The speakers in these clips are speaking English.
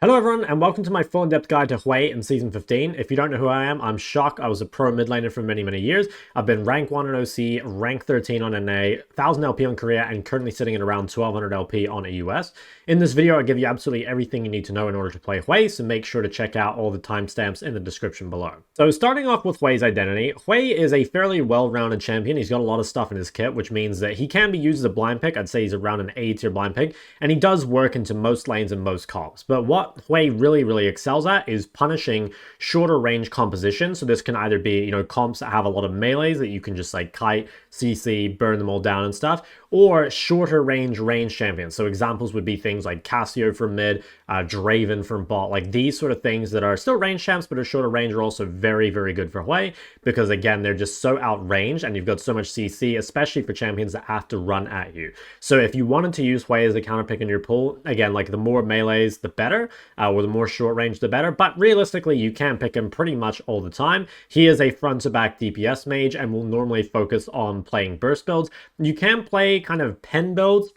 Hello everyone, and welcome to my full in-depth guide to Hwei in Season 15. If you don't know who I am, I'm Shok. I was a pro mid laner for many years. I've been rank 1 on OC, rank 13 on NA, 1000 LP on Korea, and currently sitting at around 1200 LP on EUS. In this video, I give you absolutely everything you need to know in order to play Hwei, so make sure to check out all the timestamps in the description below. So starting off with Hwei's identity, Hwei is a fairly well-rounded champion. He's got a lot of stuff in his kit, which means that he can be used as a blind pick. I'd say he's around an A tier blind pick, and he does work into most lanes and most comps. But what Hwei really excels at is punishing shorter range composition. So this can either be, comps that have a lot of melees that you can just like kite, CC, burn them all down and stuff, or shorter range champions. So examples would be things like Cassio from mid, Draven from bot, like these sort of things that are still range champs but are shorter range are also very good for Hwei, because again, they're just so outranged and you've got so much CC, especially for champions that have to run at you. So if you wanted to use Hwei as a counter pick in your pool, again, like the more melees, the better, or the more short range, the better. But realistically, you can pick him pretty much all the time. He is a front to back DPS mage and will normally focus on playing burst builds. You can play kind of pen builds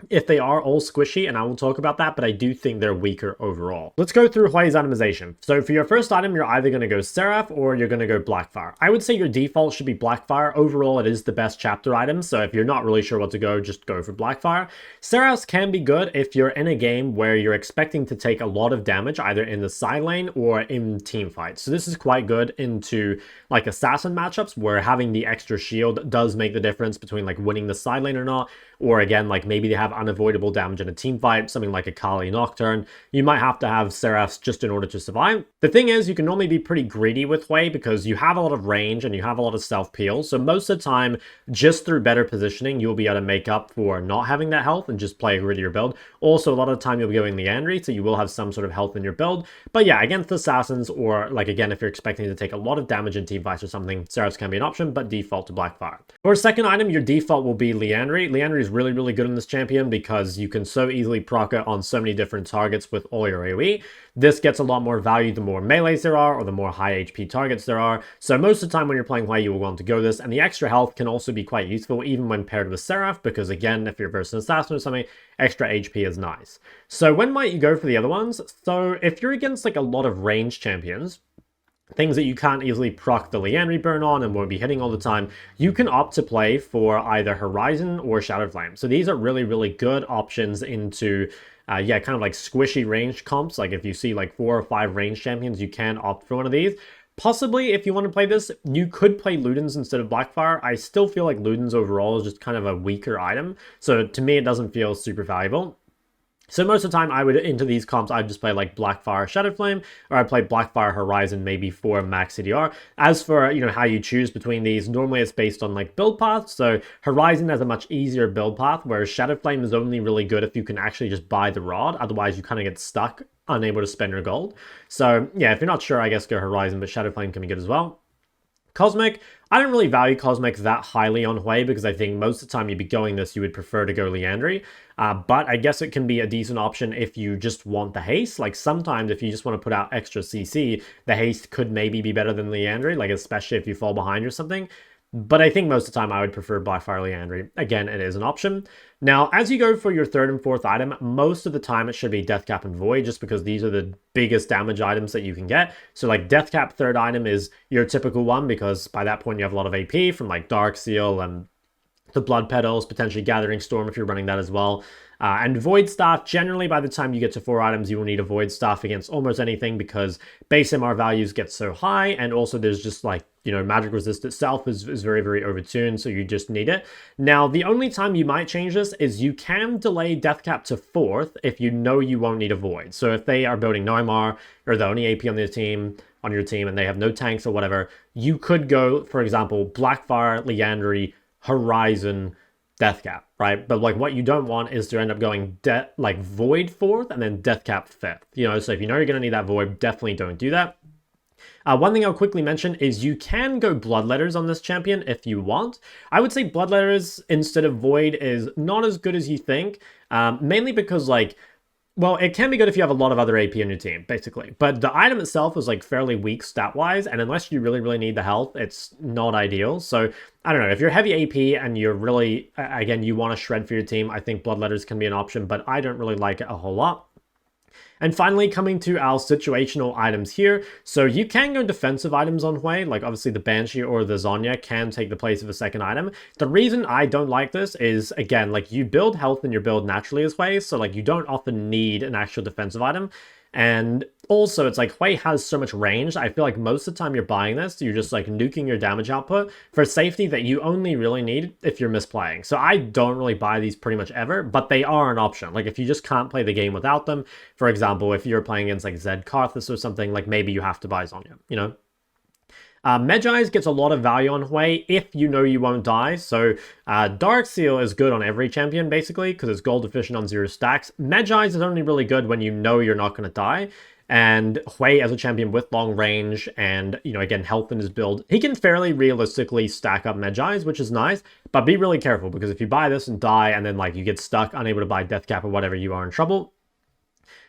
if they are all squishy, and I will talk about that, but I do think they're weaker overall. Let's go through Hwei's itemization. So for your first item, you're either going to go Seraph or you're going to go Blackfire. I would say your default should be Blackfire. Overall, it is the best chapter item, so if you're not really sure what to go, just go for Blackfire. Seraphs can be good if you're in a game where you're expecting to take a lot of damage, either in the side lane or in team fights. So this is quite good into like assassin matchups, where having the extra shield does make the difference between like winning the side lane or not, or again, like maybe they have unavoidable damage in a team fight, something like a Kali Nocturne. You might have to have Seraphs just in order to survive. The thing is, you can normally be pretty greedy with Hwei because you have a lot of range and you have a lot of self-peel. So most of the time, just through better positioning, you'll be able to make up for not having that health and just play a grittier build. Also, a lot of the time you'll be going Liandry, so you will have some sort of health in your build. But yeah, against assassins, or like again, if you're expecting to take a lot of damage in team fights or something, Seraphs can be an option, but default to Blackfire. For a second item, your default will be Liandry. Liandry is really good in this champion because you can so easily proc it on so many different targets with all your AoE. This gets a lot more value the more melees there are or the more high HP targets there are. So most of the time when you're playing Hwei, you will want to go this, and the extra health can also be quite useful even when paired with Seraph, because again, if you're versus an assassin or something, extra HP is nice. So when might you go for the other ones? So if you're against like a lot of range champions, things that you can't easily proc the Liandry burn on and won't be hitting all the time, you can opt to play for either Horizon or Shadow Flame. So these are really good options into kind of like squishy range comps. Like if you see like 4 or 5 range champions, you can opt for one of these. Possibly, if you want to play this, you could play Ludens instead of Blackfire. I still feel like Ludens overall is just kind of a weaker item, so to me it doesn't feel super valuable. So most of the time, I would, into these comps, I'd just play like Blackfire Shadow Flame, or I'd play Blackfire Horizon maybe for max CDR. As for, how you choose between these, normally it's based on like build paths. So Horizon has a much easier build path, whereas Shadow Flame is only really good if you can actually just buy the rod. Otherwise, you kind of get stuck, unable to spend your gold. So yeah, if you're not sure, I guess go Horizon, but Shadow Flame can be good as well. Cosmic, I don't really value Cosmic that highly on Hwei because I think most of the time you'd be going this, you would prefer to go Liandry. But I guess it can be a decent option if you just want the haste. Like sometimes if you just want to put out extra CC, the haste could maybe be better than Liandry, like especially if you fall behind or something. But I think most of the time I would prefer Blackfire Liandry. Again, it is an option. Now, as you go for your third and fourth item, most of the time it should be Deathcap and Void, just because these are the biggest damage items that you can get. So like Deathcap third item is your typical one, because by that point you have a lot of AP from like Dark Seal and the Blood Petals, potentially Gathering Storm if you're running that as well. And Void Staff, generally by the time you get to 4 items, you will need a Void Staff against almost anything because base MR values get so high, and also there's just like, magic resist itself is very overtuned, so you just need it. Now, the only time you might change this is you can delay Deathcap to 4th if you know you won't need a Void. So if they are building no MR, or the only AP on your team, and they have no tanks or whatever, you could go, for example, Blackfire, Liandry, Horizon, Deathcap, right? But like what you don't want is to end up going Void 4th and then Deathcap 5th. So if you know you're going to need that Void, definitely don't do that. One thing I'll quickly mention is you can go Bloodletters on this champion if you want. I would say Bloodletters instead of Void is not as good as you think, mainly because well, it can be good if you have a lot of other AP on your team, basically. But the item itself is like fairly weak stat-wise, and unless you really need the health, it's not ideal. So, I don't know, if you're heavy AP and you're really, again, you want to shred for your team, I think Bloodletters can be an option, but I don't really like it a whole lot. And finally, coming to our situational items here. So you can go defensive items on Hwei, like obviously the Banshee or the Zonya can take the place of a second item. The reason I don't like this is, again, like you build health in your build naturally as Hwei, so like you don't often need an actual defensive item. And also, it's like Hwei has so much range. I feel like most of the time you're buying this, you're just like nuking your damage output for safety that you only really need if you're misplaying. So I don't really buy these pretty much ever, but they are an option. Like if you just can't play the game without them, for example, if you're playing against like Zed Karthus or something, like maybe you have to buy Zonya, you know? Medjai's gets a lot of value on Hwei if you know you won't die. So Dark Seal is good on every champion, basically, because it's gold efficient on 0 stacks. Medjai's is only really good when you know you're not going to die. And Hwei as a champion with long range and, you know, again, health in his build, he can fairly realistically stack up Medjai's, which is nice. But be really careful, because if you buy this and die and then, like, you get stuck, unable to buy Death Cap or whatever, you are in trouble.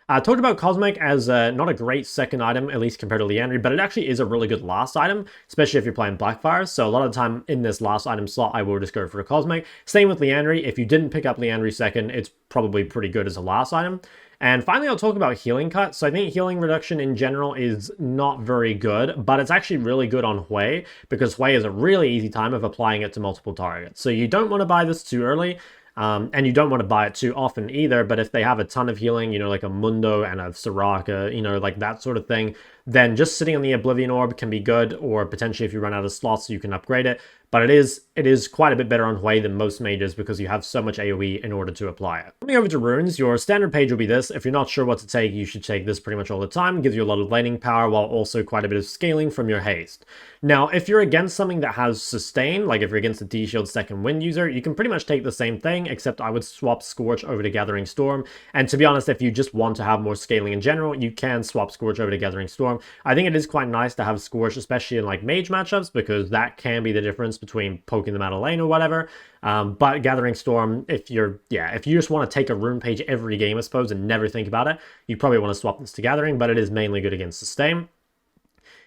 Talked about Cosmic as not a great second item, at least compared to Liandry, but it actually is a really good last item, especially if you're playing Blackfire. So a lot of the time in this last item slot, I will just go for a Cosmic. Same with Liandry. If you didn't pick up Liandry second, it's probably pretty good as a last item. And finally, I'll talk about Healing Cut. So I think Healing Reduction in general is not very good, but it's actually really good on Hwei, because Hwei is a really easy time of applying it to multiple targets. So you don't want to buy this too early. And you don't want to buy it too often either, but if they have a ton of healing, you know, like a Mundo and a Soraka, you know, like that sort of thing, then just sitting on the Oblivion Orb can be good, or potentially if you run out of slots, you can upgrade it. But it is quite a bit better on Hwei than most mages, because you have so much AoE in order to apply it. Coming over to runes, your standard page will be this. If you're not sure what to take, you should take this pretty much all the time. It gives you a lot of laning power, while also quite a bit of scaling from your haste. Now, if you're against something that has sustain, like if you're against a D-Shield second wind user, you can pretty much take the same thing, except I would swap Scorch over to Gathering Storm. And to be honest, if you just want to have more scaling in general, you can swap Scorch over to Gathering Storm. I think it is quite nice to have Scorch, especially in like mage matchups, because that can be the difference between poking them out of lane or whatever. But Gathering Storm, if you just want to take a rune page every game, I suppose, and never think about it, you probably want to swap this to Gathering, but it is mainly good against sustain.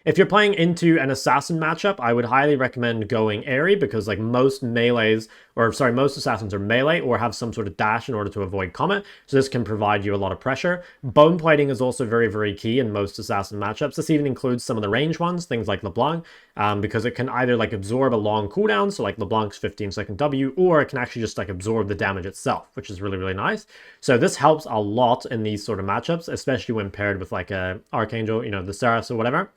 If you're playing into an assassin matchup, I would highly recommend going Airy, because like most assassins are melee or have some sort of dash in order to avoid Comet, so this can provide you a lot of pressure. Bone plating is also very, very key in most assassin matchups. This even includes some of the range ones, things like LeBlanc, because it can either like absorb a long cooldown, so like LeBlanc's 15-second W, or it can actually just like absorb the damage itself, which is really, really nice. So this helps a lot in these sort of matchups, especially when paired with like a Archangel, you know, the Seraph or whatever.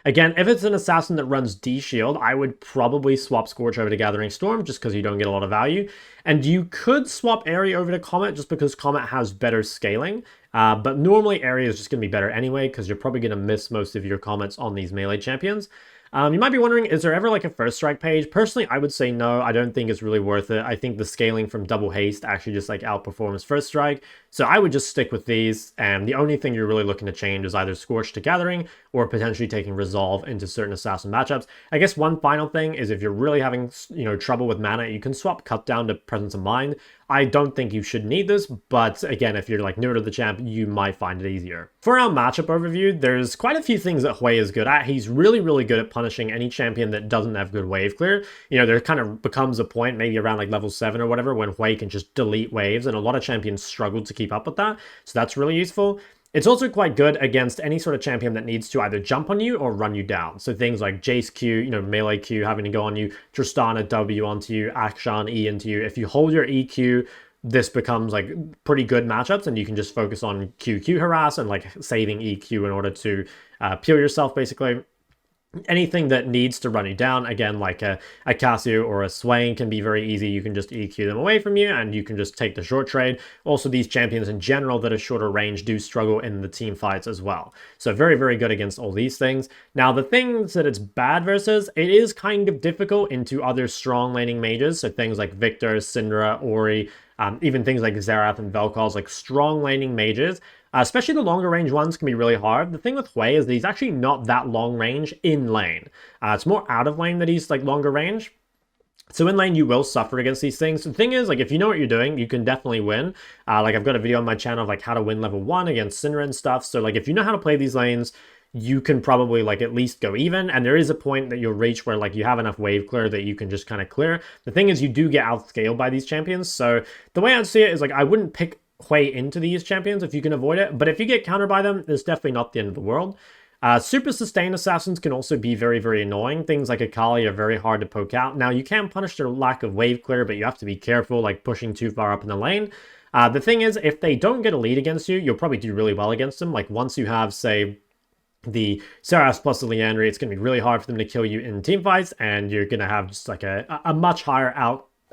Again, if it's an assassin that runs D-Shield, I would probably swap Scorch over to Gathering Storm, just because you don't get a lot of value. And you could swap Airy over to Comet, just because Comet has better scaling. But normally Airy is just going to be better anyway, because you're probably going to miss most of your Comets on these melee champions. You might be wondering, is there ever like a first strike page? Personally, I would say no. I don't think it's really worth it. I think the scaling from double haste actually just like outperforms first strike. So I would just stick with these. And the only thing you're really looking to change is either Scorch to Gathering, or potentially taking Resolve into certain assassin matchups. I guess one final thing is if you're really having, you know, trouble with mana, you can swap Cut Down to Presence of Mind. I don't think you should need this, but again, if you're like newer to the champ, you might find it easier. For our matchup overview, there's quite a few things that Hwei is good at. He's really, really good at punishing any champion that doesn't have good wave clear. You know, there kind of becomes a point, maybe around like level 7 or whatever, when Hwei can just delete waves, and a lot of champions struggle to keep up with that, so that's really useful. It's also quite good against any sort of champion that needs to either jump on you or run you down. So things like Jace Q, you know, melee Q having to go on you, Tristana W onto you, Akshan E into you. If you hold your EQ, this becomes like pretty good matchups, and you can just focus on QQ harass and like saving EQ in order to peel yourself, basically. Anything that needs to run you down, again, like a Cassio or a Swain, can be very easy. You can just EQ them away from you, and you can just take the short trade. Also, these champions in general that are shorter range do struggle in the team fights as well. So very, very good against all these things. Now, the things that it's bad versus, it is kind of difficult into other strong laning mages. So things like Victor, Syndra, Ori, even things like Xerath and Vel'Koz, like strong laning mages. Especially the longer range ones can be really hard. The thing with Hwei is that he's actually not that long range in lane. It's more out of lane that he's like longer range. So in lane, you will suffer against these things. The thing is, like, if you know what you're doing, you can definitely win. Like, I've got a video on my channel of like how to win level 1 against Syndra and stuff. So like, if you know how to play these lanes, you can probably like at least go even, and there is a point that you'll reach where like you have enough wave clear that you can just kind of clear. The thing is, you do get outscaled by these champions. So the way I'd see it is like, I wouldn't pick Hwei into these champions if you can avoid it, but if you get countered by them, it's definitely not the end of the world. Super sustained assassins can also be very, very annoying. Things like Akali are very hard to poke out. Now, you can punish their lack of wave clear, but you have to be careful, like pushing too far up in the lane. The thing is, if they don't get a lead against you, you'll probably do really well against them. Like, once you have, say, the Seraph plus the Leandry, it's going to be really hard for them to kill you in team fights, and you're going to have just like a much higher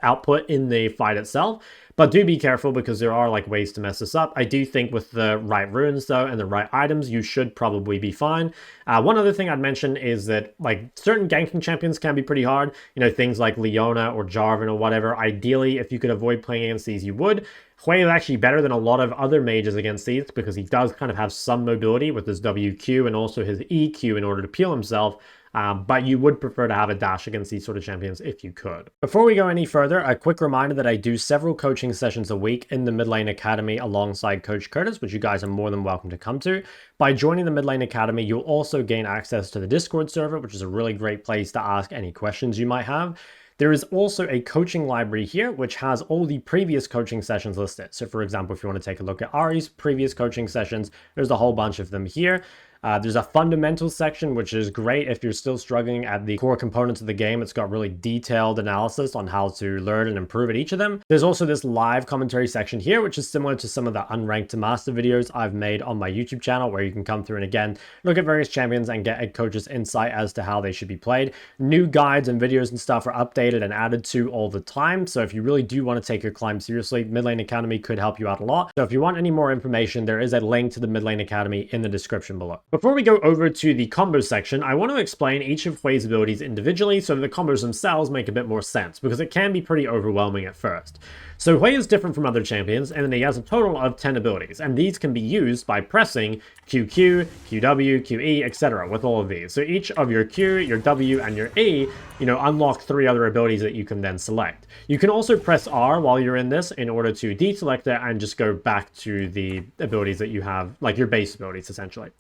output in the fight itself. But do be careful, because there are like ways to mess this up. I do think with the right runes though and the right items, you should probably be fine. One other thing I'd mention is that like certain ganking champions can be pretty hard. You know, things like Leona or Jarvan or whatever. Ideally, if you could avoid playing against these, you would. Hwei is actually better than a lot of other mages against these, because he does kind of have some mobility with his WQ and also his EQ in order to peel himself. But you would prefer to have a dash against these sort of champions if you could. Before we go any further, a quick reminder that I do several coaching sessions a week in the Mid Lane Academy alongside Coach Curtis, which you guys are more than welcome to come to. By joining the Mid Lane Academy, you'll also gain access to the Discord server, which is a really great place to ask any questions you might have. There is also a coaching library here, which has all the previous coaching sessions listed. So for example, if you want to take a look at Ari's previous coaching sessions, there's a whole bunch of them here. There's a fundamentals section, which is great if you're still struggling at the core components of the game. It's got really detailed analysis on how to learn and improve at each of them. There's also this live commentary section here, which is similar to some of the unranked to master videos I've made on my YouTube channel, where you can come through and again, look at various champions and get a coach's insight as to how they should be played. New guides and videos and stuff are updated and added to all the time. So if you really do want to take your climb seriously, Mid Lane Academy could help you out a lot. So if you want any more information, there is a link to the Mid Lane Academy in the description below. Before we go over to the combo section, I want to explain each of Hwei's abilities individually so that the combos themselves make a bit more sense, because it can be pretty overwhelming at first. So Hwei is different from other champions, and he has a total of 10 abilities, and these can be used by pressing QQ, QW, QE, etc. with all of these. So each of your Q, your W, and your E, unlock 3 other abilities that you can then select. You can also press R while you're in this in order to deselect it and just go back to the abilities that you have, like your base abilities, essentially.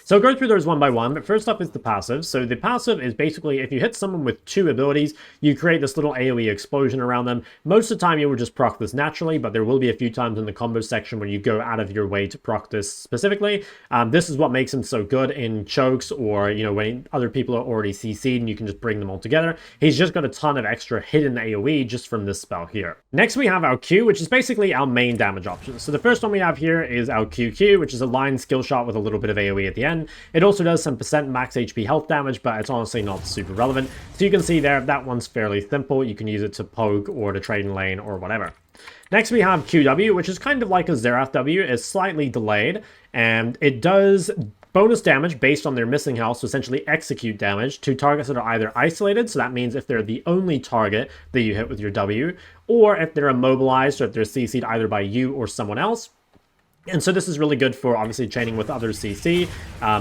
So I'll go through those one by one, but first up is the passive. So the passive is basically if you hit someone with 2 abilities, you create this little AoE explosion around them. Most of the time you will just proc this naturally, but there will be a few times in the combo section where you go out of your way to proc this specifically. This is what makes him so good in chokes, or when other people are already CC'd and you can just bring them all together. He's just got a ton of extra hidden AoE just from this spell here. Next we have our Q, which is basically our main damage option. So the first one we have here is our QQ, which is a line skill shot with a little bit of AoE at the end. It also does some % max HP health damage, but it's honestly not super relevant. So you can see there, that one's fairly simple. You can use it to poke or to trade in lane or whatever. Next we have QW, which is kind of like a Xerath W. It's slightly delayed, and it does bonus damage based on their missing health, so essentially execute damage to targets that are either isolated, so that means if they're the only target that you hit with your W, or if they're immobilized, or if they're CC'd either by you or someone else. And so this is really good for obviously chaining with other CC,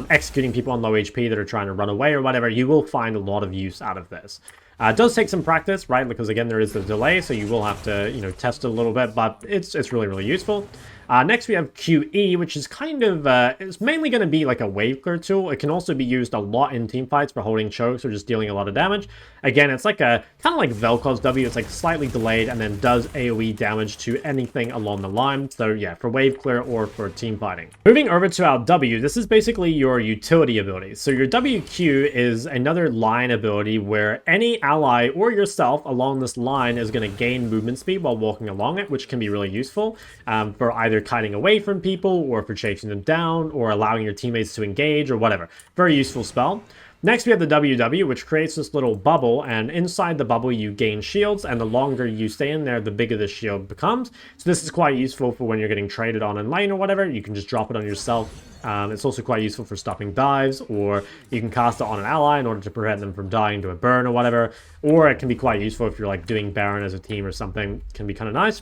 executing people on low HP that are trying to run away or whatever. You will find a lot of use out of this. It does take some practice, right? Because again, there is the delay, so you will have to, test it a little bit, but it's really, really useful. Next we have QE, which is kind of, it's mainly going to be like a wave clear tool. It can also be used a lot in team fights for holding chokes or just dealing a lot of damage. Again, it's like kind of like Vel'Koz's W. It's like slightly delayed and then does AoE damage to anything along the line. So yeah, for wave clear or for team fighting. Moving over to our W, this is basically your utility ability. So your WQ is another line ability where any ally or yourself along this line is going to gain movement speed while walking along it, which can be really useful for either kiting away from people or for chasing them down or allowing your teammates to engage or whatever. Very useful spell. Next, we have the WW, which creates this little bubble, and inside the bubble, you gain shields, and the longer you stay in there, the bigger the shield becomes. So this is quite useful for when you're getting traded on in lane or whatever. You can just drop it on yourself. It's also quite useful for stopping dives, or you can cast it on an ally in order to prevent them from dying to a burn or whatever. Or it can be quite useful if you're like doing Baron as a team or something. It can be kind of nice.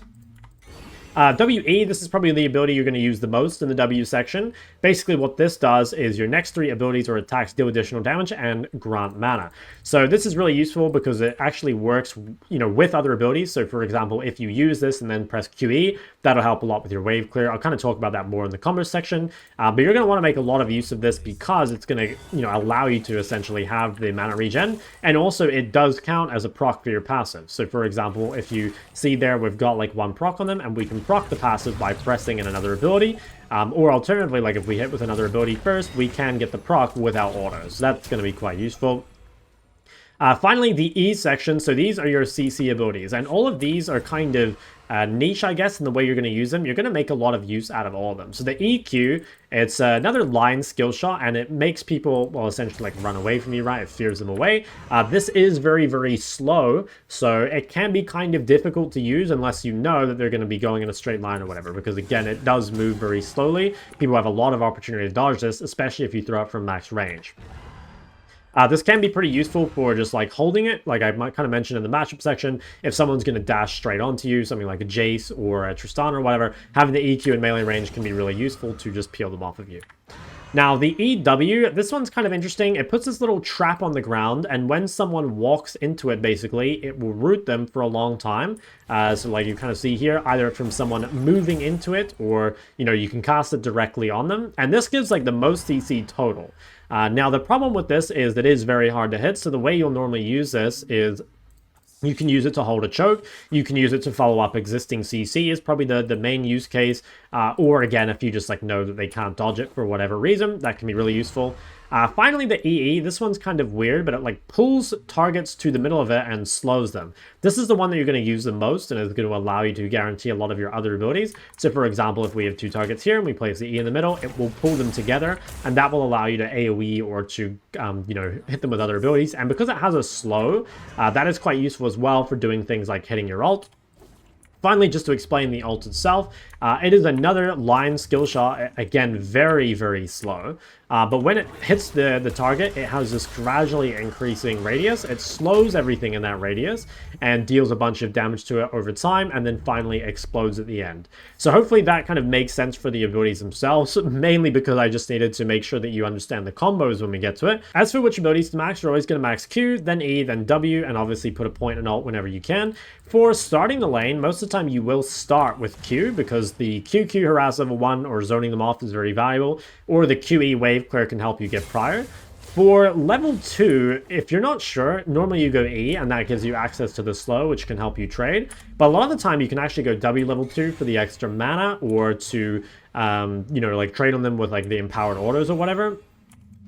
WE, this is probably the ability you're going to use the most in the W section. Basically what this does is your next 3 abilities or attacks deal additional damage and grant mana. So this is really useful because it actually works, with other abilities. So for example, if you use this and then press QE, that'll help a lot with your wave clear. I'll kind of talk about that more in the combo section, but you're going to want to make a lot of use of this because it's going to, allow you to essentially have the mana regen, and also it does count as a proc for your passive. So for example, if you see there, we've got like 1 proc on them, and we can can proc the passive by pressing in another ability. Or alternatively, like if we hit with another ability first, we can get the proc without autos. So that's going to be quite useful. Finally, the E section. So these are your CC abilities, and all of these are kind of niche, I guess, in the way you're going to use them. You're going to make a lot of use out of all of them. So the EQ, it's another line skill shot, and it makes people, well, essentially like run away from you, right? It fears them away. This is very, very slow, so it can be kind of difficult to use unless you know that they're going to be going in a straight line or whatever, because again, it does move very slowly. People have a lot of opportunity to dodge this, especially if you throw it from max range. This can be pretty useful for just like holding it, like I might kind of mentioned in the matchup section. If someone's going to dash straight onto you, something like a Jace or a Tristan or whatever, having the EQ and melee range can be really useful to just peel them off of you. Now, the EW, this one's kind of interesting. It puts this little trap on the ground, and when someone walks into it, basically, it will root them for a long time. So like you kind of see here, either from someone moving into it, or, you know, you can cast it directly on them. And this gives like the most CC total. Now, the problem with this is that it is very hard to hit. So the way you'll normally use this is you can use it to hold a choke. You can use it to follow up existing CC is probably the main use case. Or again, if you just like know that they can't dodge it for whatever reason, that can be really useful. Finally, the EE, this one's kind of weird, but it like pulls targets to the middle of it and slows them. This is the one that you're going to use the most and is going to allow you to guarantee a lot of your other abilities. So for example, if we have two targets here and we place the E in the middle, it will pull them together, and that will allow you to AoE or to, you know, hit them with other abilities. And because it has a slow, that is quite useful as well for doing things like hitting your ult. Finally, just to explain the ult itself, it is another line skill shot, again, very, very slow. But when it hits the target, it has this gradually increasing radius. It slows everything in that radius and deals a bunch of damage to it over time, and then finally explodes at the end. So hopefully that kind of makes sense for the abilities themselves, mainly because I just needed to make sure that you understand the combos when we get to it. As for which abilities to max, you're always going to max Q, then E, then W, and obviously put a point and ult whenever you can. For starting the lane, most of the time you will start with Q, because the QQ harass level 1 or zoning them off is very valuable, or the QE wave clear can help you get prior. For level 2, if you're not sure, normally you go E, and that gives you access to the slow, which can help you trade. But a lot of the time you can actually go W level 2 for the extra mana, or to, you know, like trade on them with like the empowered autos or whatever.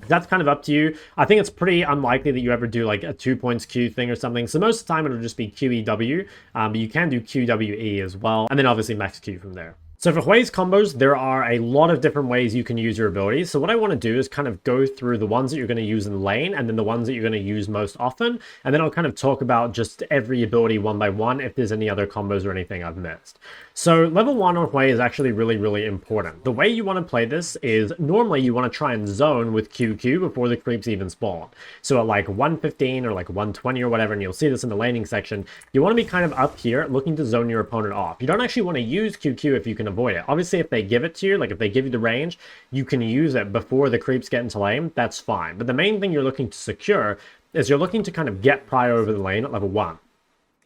That's kind of up to you. I think it's pretty unlikely that you ever do like a 2 points Q thing or something. So most of the time it'll just be QEW, but you can do QWE as well. And then obviously max Q from there. So for Hwei's combos, there are a lot of different ways you can use your abilities. So what I want to do is kind of go through the ones that you're going to use in lane, and then the ones that you're going to use most often. And then I'll kind of talk about just every ability one by one if there's any other combos or anything I've missed. So level 1 on Hwei is actually really, really important. The way you want to play this is normally you want to try and zone with QQ before the creeps even spawn. So at like 115 or like 120 or whatever, and you'll see this in the laning section, you want to be kind of up here looking to zone your opponent off. You don't actually want to use QQ if you can avoid it. Obviously, if they give it to you, like if they give you the range, you can use it before the creeps get into lane, that's fine. But the main thing you're looking to secure is you're looking to kind of get prior over the lane at level 1.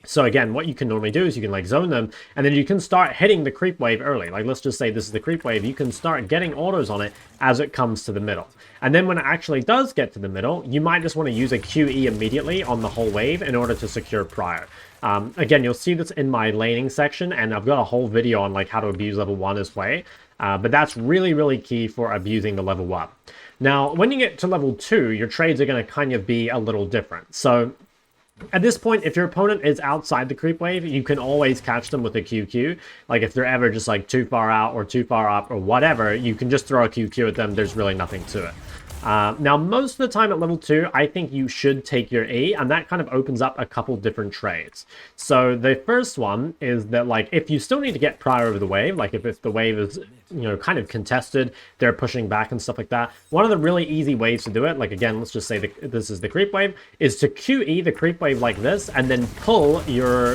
So again, what you can normally do is you can like zone them, and then you can start hitting the creep wave early. Like let's just say this is the creep wave, you can start getting autos on it as it comes to the middle. And then when it actually does get to the middle, you might just want to use a QE immediately on the whole wave in order to secure prior. Again, you'll see this in my laning section, and I've got a whole video on like how to abuse level 1 as Hwei. But that's really, really key for abusing the level 1. Now, when you get to level 2, your trades are going to kind of be a little different. So at this point, if your opponent is outside the creep wave, you can always catch them with a QQ. Like if they're ever just like too far out or too far up or whatever, you can just throw a QQ at them. There's really nothing to it. Now, most of the time at level 2, I think you should take your E, and that kind of opens up a couple different trades. So the first one is that, like, if you still need to get prior over the wave, like if the wave is, you know, kind of contested, they're pushing back and stuff like that, one of the really easy ways to do it, like again, let's just say this is the creep wave, is to QE the creep wave like this, and then pull your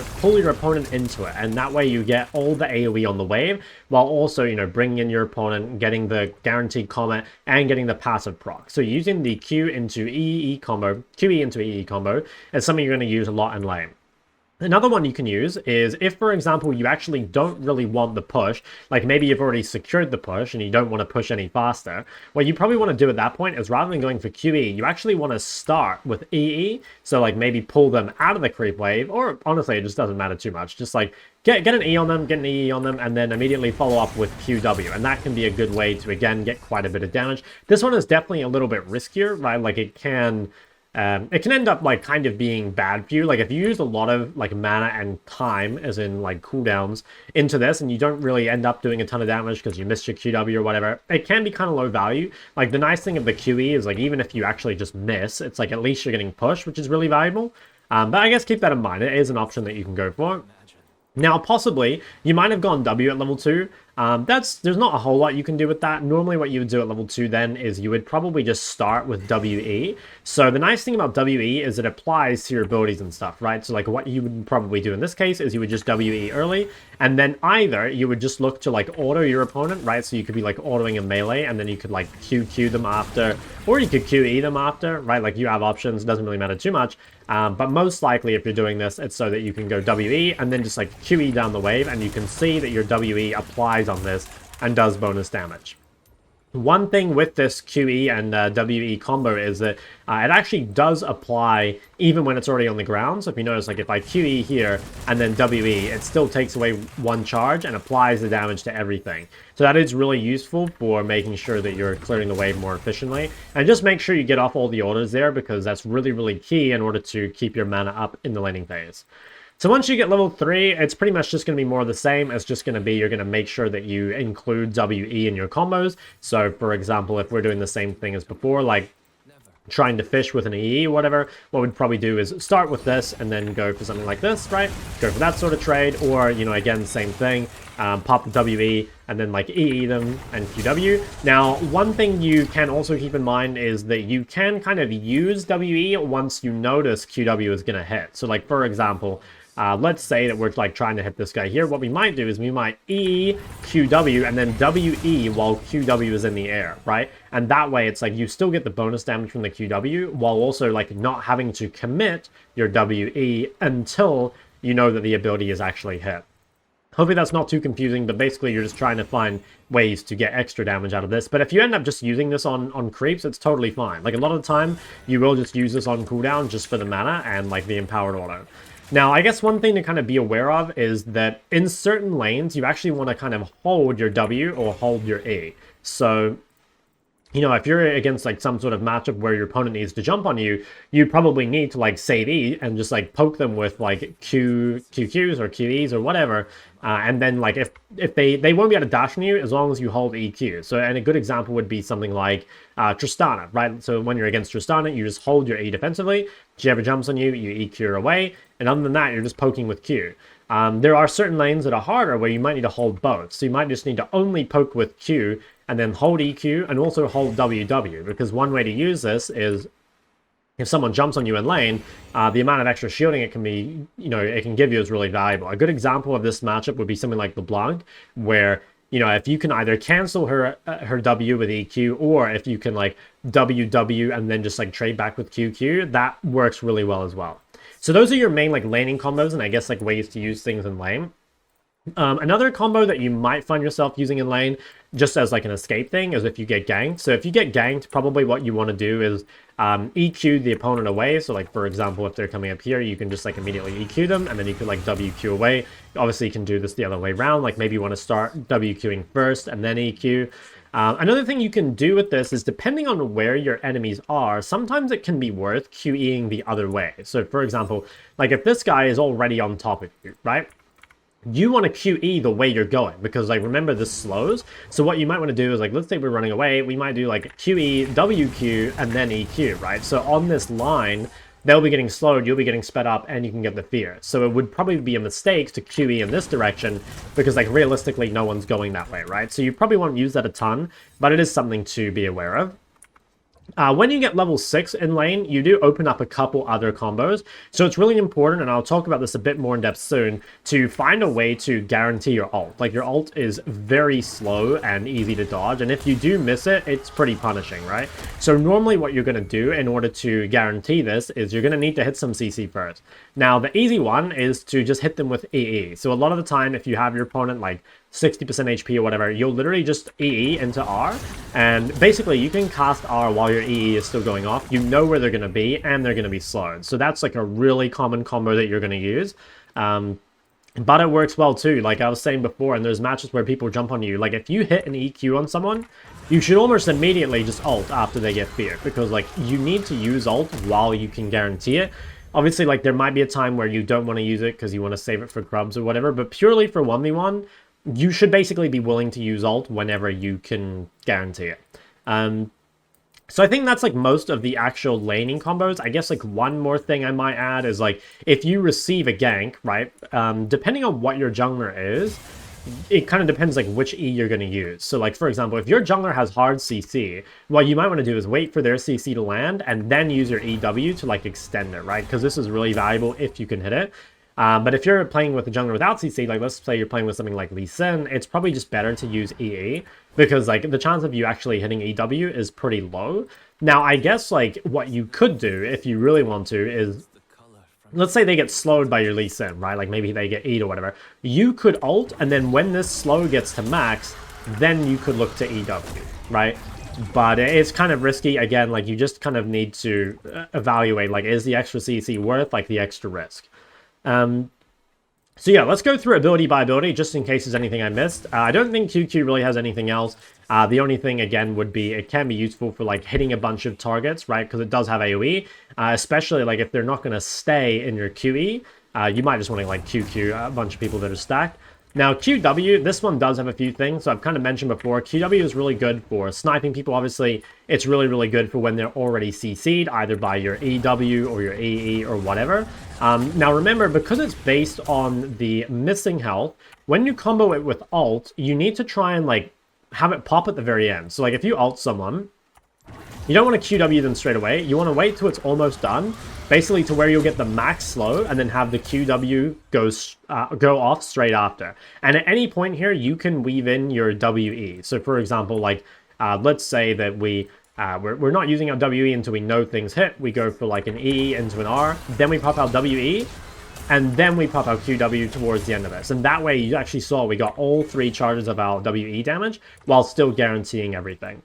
opponent into it, and that way you get all the AoE on the wave, while also, you know, bringing in your opponent, getting the guaranteed comment, and getting the passive proc. So using the Q into EE combo, QE into EE combo is something you're going to use a lot in lane. Another one you can use is if, for example, you actually don't really want the push, like maybe you've already secured the push and you don't want to push any faster, what you probably want to do at that point is rather than going for QE, you actually want to start with EE, so like maybe pull them out of the creep wave, or honestly, it just doesn't matter too much. Just like get an E on them, get an EE on them, and then immediately follow up with QW, and that can be a good way to, again, get quite a bit of damage. This one is definitely a little bit riskier, right? Like it can end up like kind of being bad for you. Like if you use a lot of like mana and time, as in like cooldowns, into this and you don't really end up doing a ton of damage because you missed your QW or whatever, it can be kind of low value. Like the nice thing of the QE is like even if you actually just miss, it's like at least you're getting pushed, which is really valuable. But I guess keep that in mind. It is an option that you can go for. Now, possibly, you might have gone W at level 2. There's not a whole lot you can do with that. Normally, what you would do at level 2 then is you would probably just start with WE. So the nice thing about WE is it applies to your abilities and stuff, right? So like what you would probably do in this case is you would just WE early, and then either you would just look to like auto your opponent, right? So you could be like autoing a melee, and then you could like QQ them after, or you could QE them after, right? Like you have options, it doesn't really matter too much. But most likely if you're doing this, it's so that you can go WE and then just like QE down the wave, and you can see that your WE applies on this and does bonus damage. One thing with this QE and WE combo is that it actually does apply even when it's already on the ground. So if you notice, like if I QE here and then WE, it still takes away one charge and applies the damage to everything. So that is really useful for making sure that you're clearing the wave more efficiently. And just make sure you get off all the orders there, because that's really, really key in order to keep your mana up in the laning phase. So once you get level 3, it's pretty much just going to be more of the same. It's just going to be, you're going to make sure that you include WE in your combos. So for example, if we're doing the same thing as before, like trying to fish with an EE or whatever, what we'd probably do is start with this and then go for something like this, right? Go for that sort of trade, or, you know, again, same thing, pop the WE and then like EE them and QW. Now, one thing you can also keep in mind is that you can kind of use WE once you notice QW is going to hit. So like, for example, let's say that we're like trying to hit this guy here. What we might do is we might E, QW, and then WE while QW is in the air, right? And that way it's like you still get the bonus damage from the QW while also like not having to commit your WE until you know that the ability is actually hit. Hopefully that's not too confusing, but basically you're just trying to find ways to get extra damage out of this. But if you end up just using this on creeps, it's totally fine. Like a lot of the time, you will just use this on cooldown just for the mana and like the empowered auto. Now, I guess one thing to kind of be aware of is that in certain lanes, you actually want to kind of hold your W or hold your E. So, you know, if you're against like some sort of matchup where your opponent needs to jump on you, you probably need to like save E and just like poke them with like QQs or QEs or whatever. And then like if they won't be able to dash on you as long as you hold EQ. So, and a good example would be something like Tristana, right? So when you're against Tristana, you just hold your E defensively. If she ever jumps on you, you EQ her away. And other than that, you're just poking with Q. There are certain lanes that are harder where you might need to hold both. So you might just need to only poke with Q and then hold EQ and also hold WW. Because one way to use this is if someone jumps on you in lane, the amount of extra shielding it can be, you know, it can give you is really valuable. A good example of this matchup would be something like LeBlanc, where, you know, if you can either cancel her W with EQ, or if you can like WW and then just like trade back with QQ, that works really well as well. So those are your main like laning combos, and I guess like ways to use things in lane. Another combo that you might find yourself using in lane just as like an escape thing is if you get ganked. So if you get ganked, probably what you want to do is EQ the opponent away. So like, for example, if they're coming up here, you can just like immediately EQ them, and then you could like WQ away. Obviously you can do this the other way around. Like maybe you want to start WQing first and then EQ. Another thing you can do with this is, depending on where your enemies are, sometimes it can be worth QEing the other way. So for example, like if this guy is already on top of you, right? You want to QE the way you're going, because like remember, this slows. So what you might want to do is like, let's say we're running away, we might do like QE, WQ, and then EQ, right? So on this line, they'll be getting slowed, you'll be getting sped up, and you can get the fear. So it would probably be a mistake to QE in this direction, because like realistically no one's going that way, right? So you probably won't use that a ton, but it is something to be aware of. When you get level 6 in lane, you do open up a couple other combos. So it's really important, and I'll talk about this a bit more in depth soon, to find a way to guarantee your ult. Like, your ult is very slow and easy to dodge, and if you do miss it, it's pretty punishing, right? So normally what you're going to do in order to guarantee this is you're going to need to hit some CC first. Now, the easy one is to just hit them with EE. So a lot of the time, if you have your opponent, like, 60% HP or whatever, you'll literally just EE into R, and basically you can cast R while your EE is still going off. You know where they're going to be, and they're going to be slowed. So that's like a really common combo that you're going to use. But it works well too, like I was saying before, and there's matches where people jump on you. Like, if you hit an EQ on someone, you should almost immediately just ult after they get feared, because like you need to use ult while you can guarantee it. Obviously, like, there might be a time where you don't want to use it because you want to save it for grubs or whatever, but purely for 1v1, you should basically be willing to use ult whenever you can guarantee it. So I think that's like most of the actual laning combos. I guess like one more thing I might add is like if you receive a gank, right? Depending on what your jungler is, it kind of depends like which E you're going to use. So like, for example, if your jungler has hard CC, what you might want to do is wait for their CC to land and then use your EW to like extend it, right? Because this is really valuable if you can hit it. But if you're playing with a jungler without CC, like let's say you're playing with something like Lee Sin, it's probably just better to use EE, because like the chance of you actually hitting EW is pretty low. Now, I guess like what you could do if you really want to is, let's say they get slowed by your Lee Sin, right? Like maybe they get E'd or whatever. You could ult, and then when this slow gets to max, then you could look to EW, right? But it's kind of risky. Again, like you just kind of need to evaluate, like, is the extra CC worth like the extra risk? So yeah, let's go through ability by ability, just in case there's anything I missed. I don't think QQ really has anything else. The only thing, again, would be it can be useful for, like, hitting a bunch of targets, right? Because it does have AoE, especially, like, if they're not going to stay in your QE, you might just want to, like, QQ a bunch of people that are stacked. Now, QW, this one does have a few things. So I've kind of mentioned before, QW is really good for sniping people. Obviously, it's really, really good for when they're already CC'd, either by your EW or your EE or whatever. Now, remember, because it's based on the missing health, when you combo it with ult, you need to try and, like, have it pop at the very end. So, like, if you ult someone, you don't want to QW them straight away. You want to wait till it's almost done, basically to where you'll get the max slow, and then have the QW go off straight after. And at any point here, you can weave in your WE. So, for example, like, let's say that we're not using our WE until we know things hit. We go for like an E into an R, then we pop our WE, and then we pop our QW towards the end of this. And that way, you actually saw we got all 3 charges of our WE damage while still guaranteeing everything.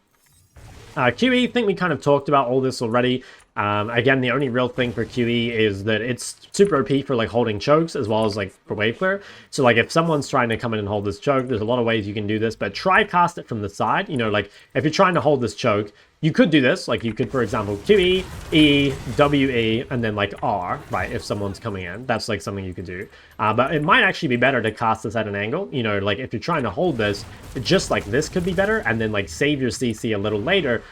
QE, I think we kind of talked about all this already. Again, the only real thing for QE is that it's super OP for like holding chokes as well as like for wave clear. So like if someone's trying to come in and hold this choke, there's a lot of ways you can do this, but try cast it from the side. You know, like if you're trying to hold this choke, you could do this. Like you could, for example, QE, E, WE, and then like R, right? If someone's coming in, that's like something you could do. But it might actually be better to cast this at an angle. You know, like if you're trying to hold this, just like this could be better, and then like save your CC a little later.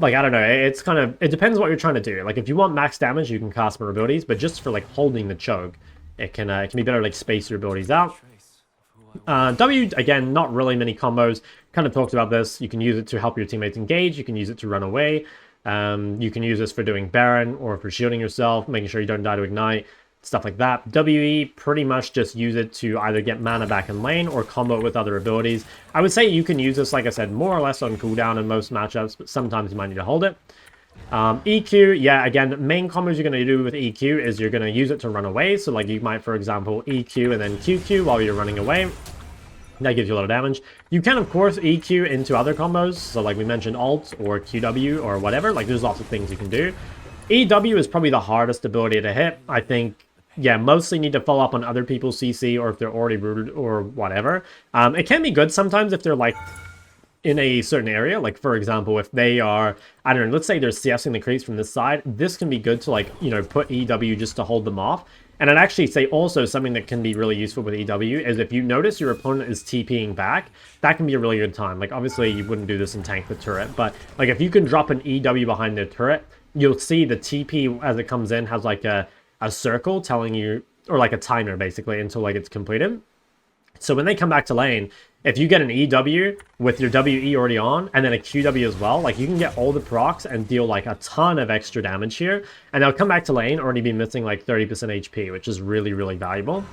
Like, I don't know, it's kind of, it depends what you're trying to do. Like, if you want max damage, you can cast more abilities, but just for, like, holding the choke, it can be better to, like, space your abilities out. W, again, not really many combos. Kind of talked about this. You can use it to help your teammates engage. You can use it to run away. You can use this for doing Baron or for shielding yourself, making sure you don't die to Ignite, stuff like that. WE, pretty much just use it to either get mana back in lane or combo it with other abilities. I would say you can use this, like I said, more or less on cooldown in most matchups, but sometimes you might need to hold it. EQ, yeah, again, main combos you're going to do with EQ is you're going to use it to run away. So, like, you might, for example, EQ and then QQ while you're running away. That gives you a lot of damage. You can, of course, EQ into other combos. So, like we mentioned, ult or QW or whatever. Like, there's lots of things you can do. EW is probably the hardest ability to hit. I think, yeah, mostly need to follow up on other people's CC or if they're already rooted or whatever. It can be good sometimes if they're, like, in a certain area. Like, for example, if they are, I don't know, let's say they're CSing the creeps from this side, this can be good to, like, you know, put EW just to hold them off. And I'd actually say also something that can be really useful with EW is if you notice your opponent is TPing back, that can be a really good time. Like, obviously, you wouldn't do this in tank the turret, but, like, if you can drop an EW behind their turret, you'll see the TP as it comes in has, like, a circle telling you, or like a timer basically, until like it's completed. So when they come back to lane, if you get an EW with your WE already on, and then a QW as well, like, you can get all the procs and deal, like, a ton of extra damage here, and they'll come back to lane, already be missing, like, 30% HP, which is really, really valuable.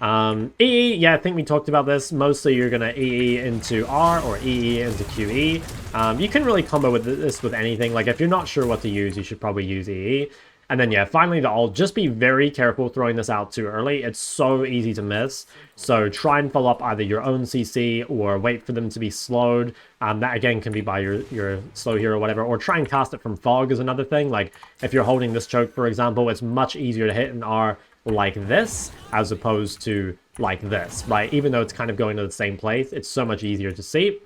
EE, yeah, I think we talked about this. Mostly you're going to EE into R or EE into QE. You can really combo with this with anything. Like, if you're not sure what to use, you should probably use EE. And then, yeah, finally the ult. Just be very careful throwing this out too early. It's so easy to miss. So try and follow up either your own CC or wait for them to be slowed. That, again, can be by your slow hero or whatever. Or try and cast it from fog is another thing. Like, if you're holding this choke, for example, it's much easier to hit an R like this as opposed to like this, right? Even though it's kind of going to the same place, it's so much easier to see.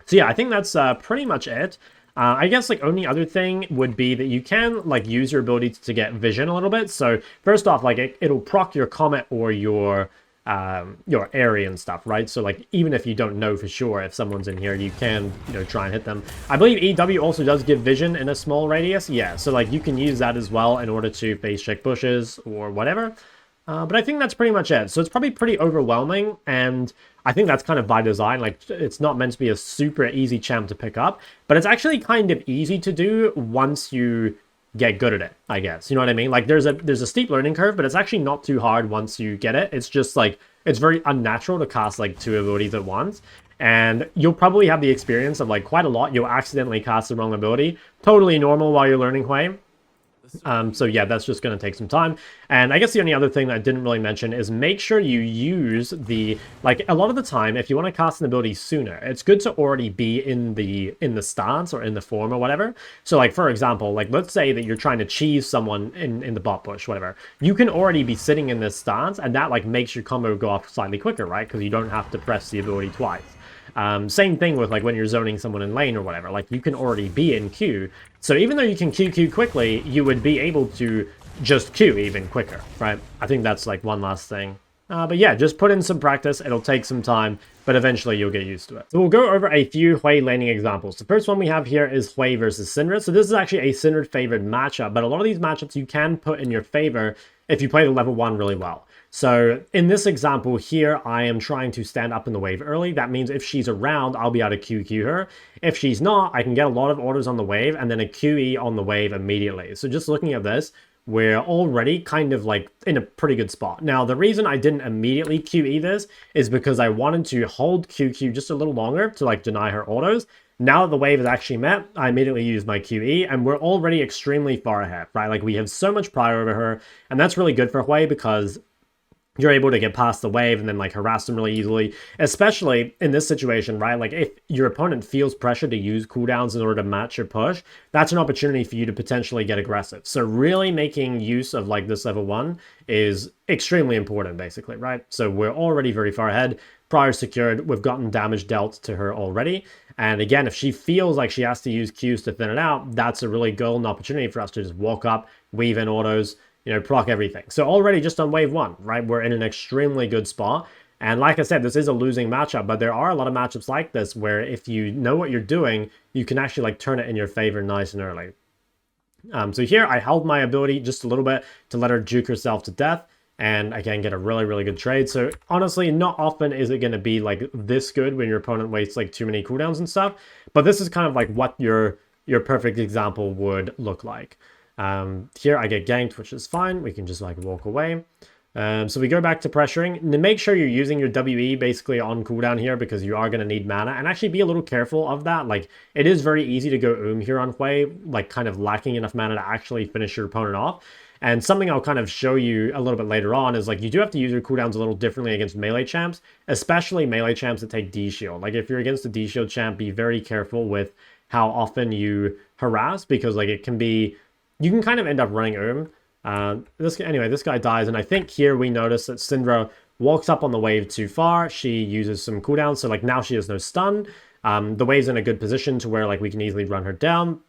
So yeah, I think that's pretty much it. I guess, like, only other thing would be that you can, like, use your ability to get vision a little bit. So first off, like, it'll proc your comet or your area and stuff, right? So, like, even if you don't know for sure if someone's in here, you can, you know, try and hit them. I believe EW also does give vision in a small radius. Yeah, so, like, you can use that as well in order to face check bushes or whatever. But I think that's pretty much it. So it's probably pretty overwhelming, and I think that's kind of by design. Like, it's not meant to be a super easy champ to pick up, but it's actually kind of easy to do once you get good at it, I guess. You know what I mean? Like, there's a steep learning curve, but it's actually not too hard once you get it. It's just, like, it's very unnatural to cast, like, 2 abilities at once. And you'll probably have the experience of, like, quite a lot. You'll accidentally cast the wrong ability. Totally normal while you're learning Hwei. So yeah, that's just going to take some time. And I guess the only other thing that I didn't really mention is make sure you use the, like, a lot of the time, if you want to cast an ability sooner, it's good to already be in the stance or in the form or whatever. So, like, for example, like, let's say that you're trying to cheese someone in the bot push, whatever. You can already be sitting in this stance, and that, like, makes your combo go off slightly quicker, right? Because you don't have to press the ability twice. Same thing with, like, when you're zoning someone in lane or whatever. Like, you can already be in Q. So even though you can Q quickly, you would be able to just Q even quicker, right? I think that's, like, one last thing. But yeah, just put in some practice. It'll take some time, but eventually you'll get used to it. So we'll go over a few Hwei laning examples. The first one we have here is Hwei versus Syndra. So this is actually a Syndra favored matchup, but a lot of these matchups you can put in your favor if you play the level 1 really well. So in this example here, I am trying to stand up in the wave early. That means if she's around, I'll be able to QQ her. If she's not, I can get a lot of orders on the wave and then a QE on the wave immediately. So just looking at this, we're already kind of, like, in a pretty good spot. Now, the reason I didn't immediately QE this is because I wanted to hold QQ just a little longer to, like, deny her autos. Now that the wave is actually met, I immediately use my QE, and we're already extremely far ahead, right? Like, we have so much prior over her, and that's really good for Hwei because you're able to get past the wave and then, like, harass them really easily, especially in this situation, right? Like, if your opponent feels pressure to use cooldowns in order to match your push, that's an opportunity for you to potentially get aggressive. So really making use of, like, this level 1 is extremely important, basically, right? So we're already very far ahead. Prior secured, we've gotten damage dealt to her already. And again, if she feels like she has to use Qs to thin it out, that's a really golden opportunity for us to just walk up, weave in autos, you know, proc everything. So already just on wave 1, right, we're in an extremely good spot. And like I said, this is a losing matchup, but there are a lot of matchups like this where if you know what you're doing, you can actually, like, turn it in your favor nice and early. So here I held my ability just a little bit to let her juke herself to death. And again, get a really, really good trade. So honestly, not often is it going to be, like, this good when your opponent wastes, like, too many cooldowns and stuff. But this is kind of like what your perfect example would look like. Here I get ganked, which is fine. We can just, like, walk away. So we go back to pressuring. Now, make sure you're using your WE basically on cooldown here because you are going to need mana. And actually be a little careful of that. Like, it is very easy to go here on Hwei, like, kind of lacking enough mana to actually finish your opponent off. And something I'll kind of show you a little bit later on is, like, you do have to use your cooldowns a little differently against melee champs, especially melee champs that take D-shield. Like, if you're against a D-shield champ, be very careful with how often you harass because, like, it can be... You can kind of end up running Anyway, this guy dies, and I think here we notice that Syndra walks up on the wave too far. She uses some cooldowns, so, like, now she has no stun. The wave's in a good position to where, like, we can easily run her down.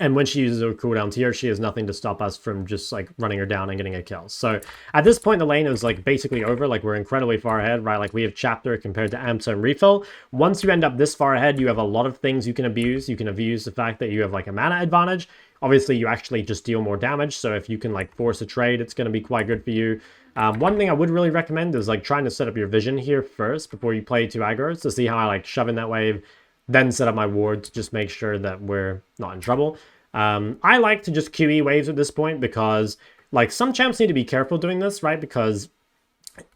And when she uses her cooldowns here, she has nothing to stop us from just like running her down and getting a kill. So at this point, the lane is like basically over. Like we're incredibly far ahead, right? Like we have chapter compared to Amto and refill. Once you end up this far ahead, you have a lot of things you can abuse. You can abuse the fact that you have like a mana advantage. Obviously, you actually just deal more damage. So if you can like force a trade, it's going to be quite good for you. One thing I would really recommend is like trying to set up your vision here first before you play 2 aggro's to see how I like shove in that wave, then set up my ward to just make sure that we're not in trouble. I like to just QE waves at this point because like some champs need to be careful doing this, right? Because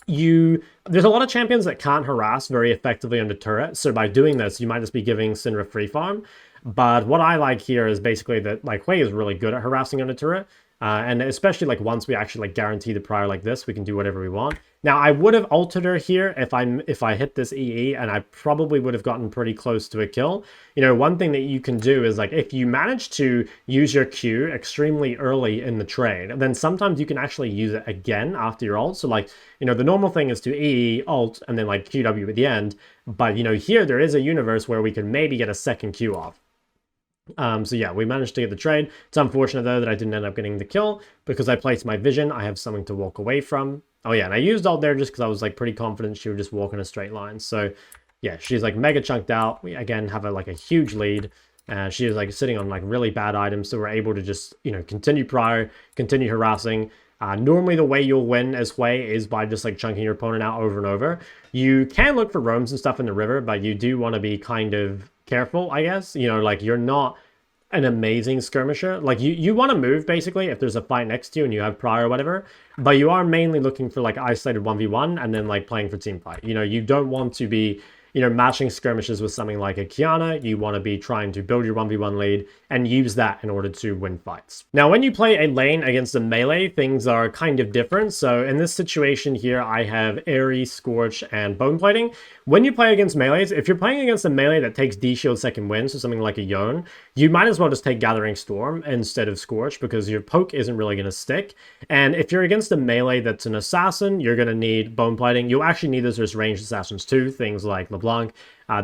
there's a lot of champions that can't harass very effectively under turret. So by doing this, you might just be giving Syndra free farm. But what I like here is basically that like Hwei is really good at harassing under turret. And especially like once we actually like guarantee the prior like this, we can do whatever we want. Now I would have altered her here if I hit this EE, and I probably would have gotten pretty close to a kill. You know, one thing that you can do is like if you manage to use your Q extremely early in the trade, then sometimes you can actually use it again after your ult. So like, you know, the normal thing is to EE, ult, and then like QW at the end. But you know, here there is a universe where we can maybe get a second Q off. So yeah, we managed to get the trade. It's unfortunate though that I didn't end up getting the kill because I placed my vision. I have something to walk away from. Oh yeah, and I used ult there just because I was like pretty confident she would just walk in a straight line. So yeah, she's like mega chunked out. We again have like a huge lead. She is like sitting on like really bad items, so we're able to just, you know, continue prior, continue harassing. Normally the way you'll win as Hwei is by just like chunking your opponent out over and over. You can look for roams and stuff in the river, but you do want to be kind of careful, I guess. You know, like you're not an amazing skirmisher. Like you want to move basically if there's a fight next to you and you have prior or whatever, but you are mainly looking for like isolated 1v1 and then like playing for team fight. You know, you don't want to be, you know, matching skirmishes with something like a Kiana. You want to be trying to build your 1v1 lead and use that in order to win fights. Now, when you play a lane against a melee, things are kind of different. So in this situation here, I have Airy, Scorch, and Bone Plating. When you play against melees, if you're playing against a melee that takes D-Shield second win, so something like a Yone, you might as well just take Gathering Storm instead of Scorch because your poke isn't really going to stick. And if you're against a melee that's an assassin, you're going to need Bone Plating. You'll actually need this as ranged assassins too, things like LeBlanc.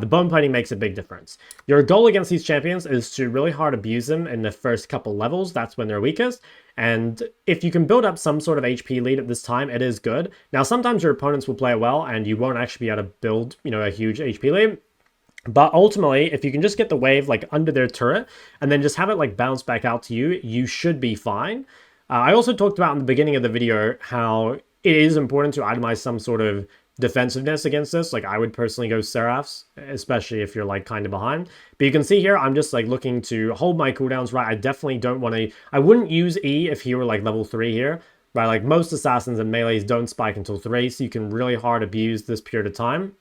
The bone plating makes a big difference. Your goal against these champions is to really hard abuse them in the first couple levels. That's when they're weakest. And if you can build up some sort of HP lead at this time, it is good. Now, sometimes your opponents will play it well and you won't actually be able to build, you know, a huge HP lead. But ultimately, if you can just get the wave like under their turret and then just have it like bounce back out to you, you should be fine. I also talked about in the beginning of the video how it is important to itemize some sort of defensiveness against this. Like I would personally go Seraphs, especially if you're like kind of behind. But you can see here, I'm just like looking to hold my cooldowns right. I definitely don't want to, I wouldn't use E if he were like level 3 here, right? Like most assassins and melees don't spike until 3, so you can really hard abuse this period of time.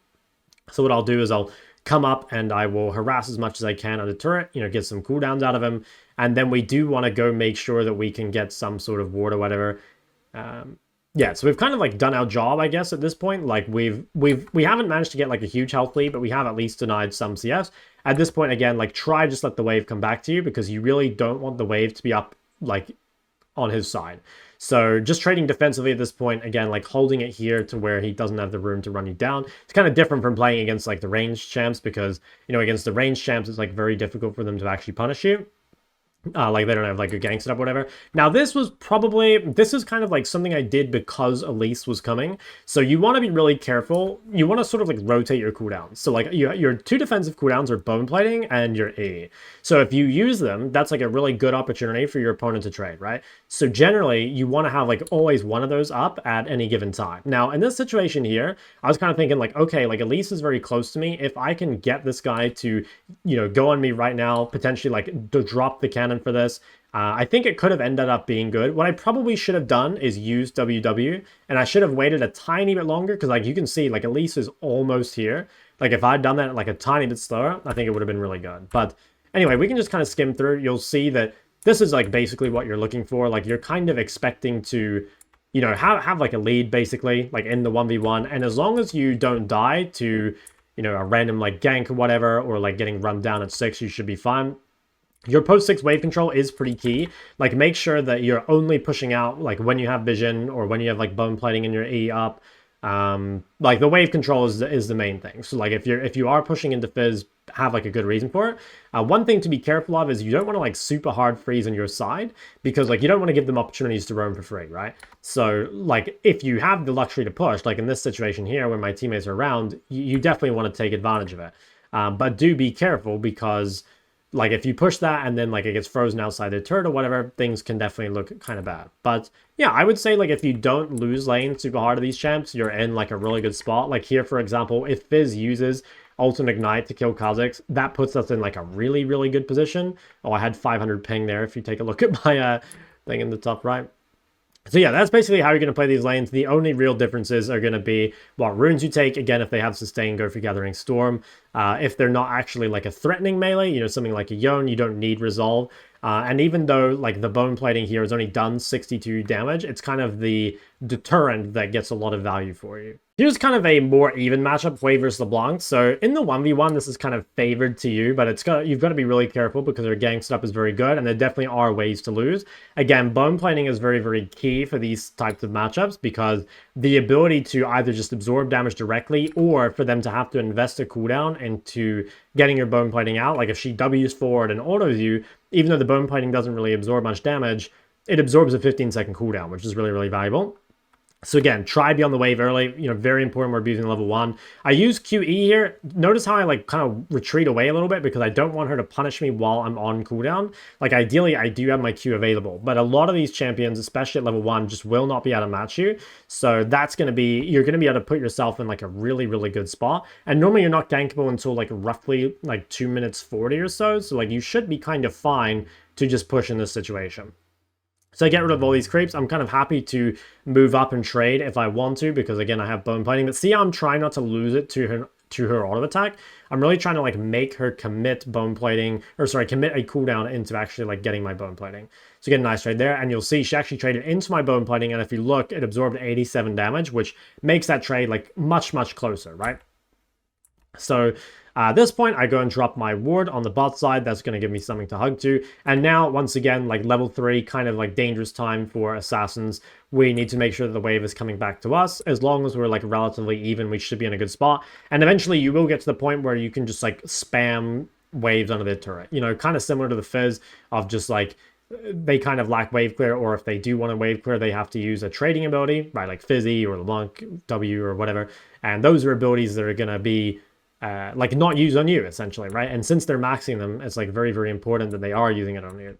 So what I'll do is I'll come up and I will harass as much as I can on the turret, you know, get some cooldowns out of him. And then we do want to go make sure that we can get some sort of ward or whatever. Yeah, so we've kind of like done our job, I guess, at this point. Like we haven't managed to get like a huge health lead, but we have at least denied some CS. At this point, again, like try just let the wave come back to you because you really don't want the wave to be up like on his side. So just trading defensively at this point, again, like holding it here to where he doesn't have the room to run you down. It's kind of different from playing against like the ranged champs because, you know, against the ranged champs, it's like very difficult for them to actually punish you. Like they don't have like a gang setup, whatever. Now this is kind of like something I did because Elise was coming. So you want to be really careful. You want to sort of like rotate your cooldowns. So like your 2 defensive cooldowns are Bone Plating and your E. So if you use them, that's like a really good opportunity for your opponent to trade, right? So generally you want to have like always one of those up at any given time. Now in this situation here, I was kind of thinking like, okay, like Elise is very close to me. If I can get this guy to, you know, go on me right now, potentially like to drop the cannon for this, I think it could have ended up being good. What I probably should have done is use WW, and I should have waited a tiny bit longer because like you can see like Elise is almost here. Like if I'd done that like a tiny bit slower, I think it would have been really good. But anyway, we can just kind of skim through. You'll see that this is like basically what you're looking for. Like you're kind of expecting to, you know, have like a lead basically like in the 1v1, and as long as you don't die to, you know, a random like gank or whatever, or like getting run down at 6, you should be fine. Your post 6 wave control is pretty key. Like make sure that you're only pushing out like when you have vision or when you have like bone plating in your E up. Like the wave control is the main thing. So like if you are pushing into Fizz, have like a good reason for it. One thing to be careful of is you don't want to like super hard freeze on your side, because like you don't want to give them opportunities to roam for free, right? So like if you have the luxury to push, like in this situation here where my teammates are around, you definitely want to take advantage of it. But do be careful, because like if you push that and then like it gets frozen outside the turret or whatever, things can definitely look kind of bad. But yeah, I would say like if you don't lose lane super hard to these champs, you're in like a really good spot. Like here, for example, if Fizz uses ult and ignite to kill Kha'Zix, that puts us in like a really, really good position. Oh, I had 500 ping there if you take a look at my thing in the top right. So yeah, that's basically how you're going to play these lanes. The only real differences are going to be what runes you take. Again, if they have sustain, go for Gathering Storm. If they're not actually like a threatening melee, you know, something like a Yone, you don't need Resolve. And even though like the bone plating here has only done 62 damage, it's kind of the deterrent that gets a lot of value for you. Here's kind of a more even matchup, Hwei versus LeBlanc. So in the 1v1, this is kind of favored to you, but you've got to be really careful because their gang setup is very good, and there definitely are ways to lose. Again, bone plating is very, very key for these types of matchups, because the ability to either just absorb damage directly, or for them to have to invest a cooldown into getting your bone plating out. Like if she W's forward and autos you, even though the bone plating doesn't really absorb much damage, it absorbs a 15-second cooldown, which is really, really valuable. So again, try be on the wave early, you know, very important. We're abusing level 1. I use QE here. Notice how I like kind of retreat away a little bit, because I don't want her to punish me while I'm on cooldown. Like ideally, I do have my Q available, but a lot of these champions, especially at level 1, just will not be able to match you. So that's going to be, you're going to be able to put yourself in like a really, really good spot. And normally you're not gankable until like roughly like 2 minutes 40 or so. So like you should be kind of fine to just push in this situation. So I get rid of all these creeps. I'm kind of happy to move up and trade if I want to, because again, I have bone plating. But see how I'm trying not to lose it to her auto attack? I'm really trying to like make her commit bone plating, or sorry, commit a cooldown into actually like getting my bone plating. So get a nice trade there, and you'll see she actually traded into my bone plating, and if you look, it absorbed 87 damage, which makes that trade like much, much closer, right? So at this point, I go and drop my ward on the bot side. That's going to give me something to hug to. And now, once again, like level 3, kind of like dangerous time for assassins. We need to make sure that the wave is coming back to us. As long as we're like relatively even, we should be in a good spot. And eventually, you will get to the point where you can just like spam waves under the turret. You know, kind of similar to the Fizz of just like, they kind of lack wave clear, or if they do want to wave clear, they have to use a trading ability, right? Like Fizzy or LeBlanc W or whatever. And those are abilities that are going to be like not used on you, essentially, right? And since they're maxing them, it's like very, very important that they are using it on you.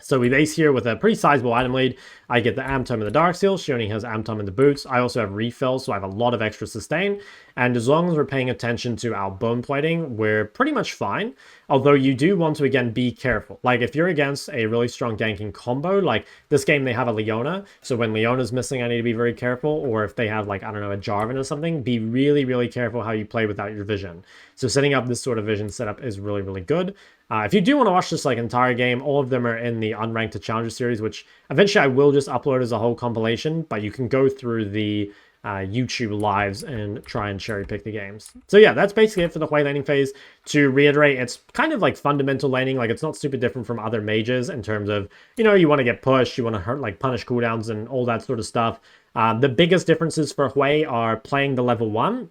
So we base here with a pretty sizable item lead. I get the Amtom and the Dark Seal. She only has Amtom in the boots. I also have refills, so I have a lot of extra sustain. And as long as we're paying attention to our bone plating, we're pretty much fine. Although you do want to, again, be careful. Like if you're against a really strong ganking combo, like this game, they have a Leona. So when Leona's missing, I need to be very careful. Or if they have like, I don't know, a Jarvan or something, be really, really careful how you play without your vision. So setting up this sort of vision setup is really, really good. If you do want to watch this like entire game, all of them are in the Unranked to Challenger series, which eventually I will just upload as a whole compilation, but you can go through the YouTube lives and try and cherry pick the games. So yeah, that's basically it for the Hwei laning phase. To reiterate, it's kind of like fundamental laning. Like it's not super different from other mages in terms of, you know, you want to get pushed, you want to hurt, like punish cooldowns and all that sort of stuff. The biggest differences for Hwei are playing the level 1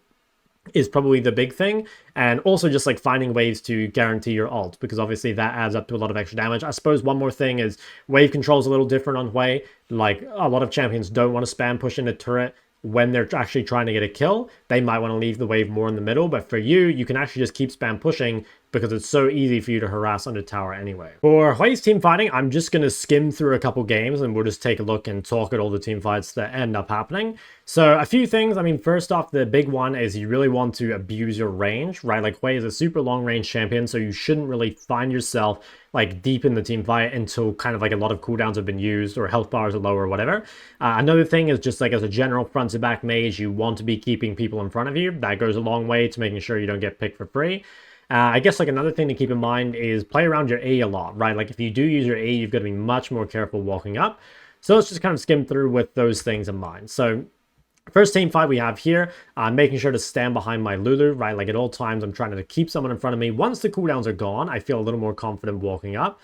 is probably the big thing, and also just like finding ways to guarantee your ult, because obviously that adds up to a lot of extra damage. I suppose one more thing is wave control is a little different on Hwei. Like a lot of champions don't want to spam push into turret when they're actually trying to get a kill. They might want to leave the wave more in the middle, but for you, you can actually just keep spam pushing because it's so easy for you to harass under tower anyway. For Hwei's team fighting, I'm just going to skim through a couple games and we'll just take a look and talk at all the team fights that end up happening. So a few things. I mean, first off, the big one is you really want to abuse your range, right? Like Hwei is a super long range champion, so you shouldn't really find yourself like deep in the team fight until kind of like a lot of cooldowns have been used or health bars are low or whatever. Another thing is just like as a general front to back mage, you want to be keeping people in front of you. That goes a long way to making sure you don't get picked for free. I guess like another thing to keep in mind is play around your A a lot, right? Like if you do use your A, you've got to be much more careful walking up. So let's just kind of skim through with those things in mind. So first team fight we have here, making sure to stand behind my Lulu, right? Like at all times, I'm trying to keep someone in front of me. Once the cooldowns are gone, I feel a little more confident walking up.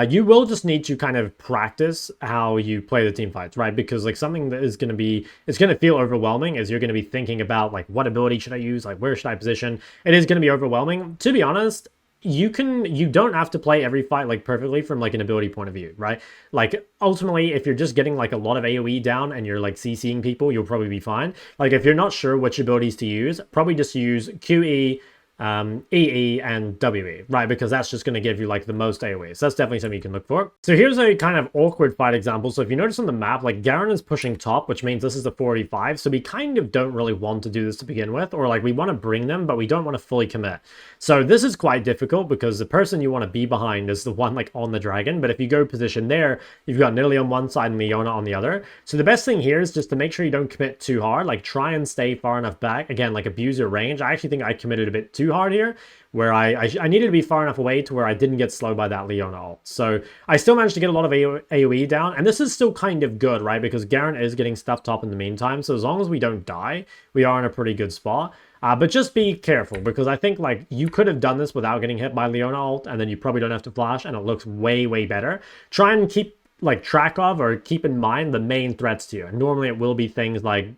you will just need to kind of practice how you play the team fights, right? Because like something that is going to be, it's going to feel overwhelming is you're going to be thinking about like what ability should I use, like where should I position. It is going to be overwhelming. To be honest, you don't have to play every fight like perfectly from like an ability point of view, right? Like ultimately, if you're just getting like a lot of AoE down and you're like CCing people, you'll probably be fine. Like if you're not sure which abilities to use, probably just use QE, EE and WE, right? Because that's just going to give you like the most AoE. So that's definitely something you can look for. So here's a kind of awkward fight example. So if you notice on the map, like Garen is pushing top, which means this is the 485. So we kind of don't really want to do this to begin with, or like we want to bring them, but we don't want to fully commit. So this is quite difficult because the person you want to be behind is the one like on the dragon. But if you go position there, you've got Nidalee on one side and Leona on the other. So the best thing here is just to make sure you don't commit too hard. Like try and stay far enough back. Again, like abuse your range. I actually think I committed a bit too hard here, where I needed to be far enough away to where I didn't get slowed by that Leona ult. So I still managed to get a lot of AoE down, and this is still kind of good, right? Because Garen is getting stuffed up in the meantime, so as long as we don't die, we are in a pretty good spot. But just be careful, because I think like you could have done this without getting hit by Leona ult, and then you probably don't have to flash, and it looks way, way better. Try and keep like track of or keep in mind the main threats to you. And normally it will be things like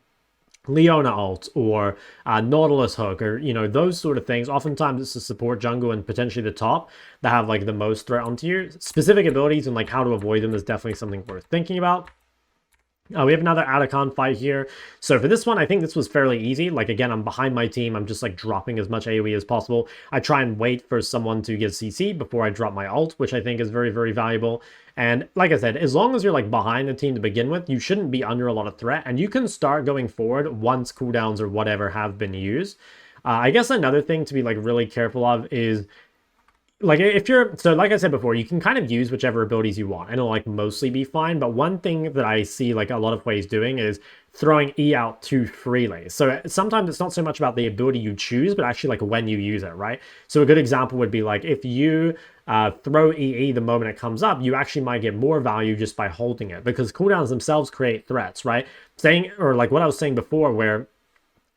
Leona ult or Nautilus hook, or you know, those sort of things. Oftentimes it's the support jungle and potentially the top that have like the most threat onto you. Specific abilities and like how to avoid them is definitely something worth thinking about. We have another Atacon fight here. So for this one, I think this was fairly easy. Like, again, I'm behind my team. I'm just, like, dropping as much AoE as possible. I try and wait for someone to get CC before I drop my ult, which I think is very, very valuable. And like I said, as long as you're, like, behind the team to begin with, you shouldn't be under a lot of threat. And you can start going forward once cooldowns or whatever have been used. I guess another thing to be, like, really careful of is, like, if you're, so like I said before, you can kind of use whichever abilities you want and it'll like mostly be fine. But one thing that I see like a lot of Hweis doing is throwing E out too freely. So sometimes it's not so much about the ability you choose, but actually like when you use it, right? So a good example would be like if you throw EE the moment it comes up, you actually might get more value just by holding it, because cooldowns themselves create threats, right? Saying, or like what I was saying before, where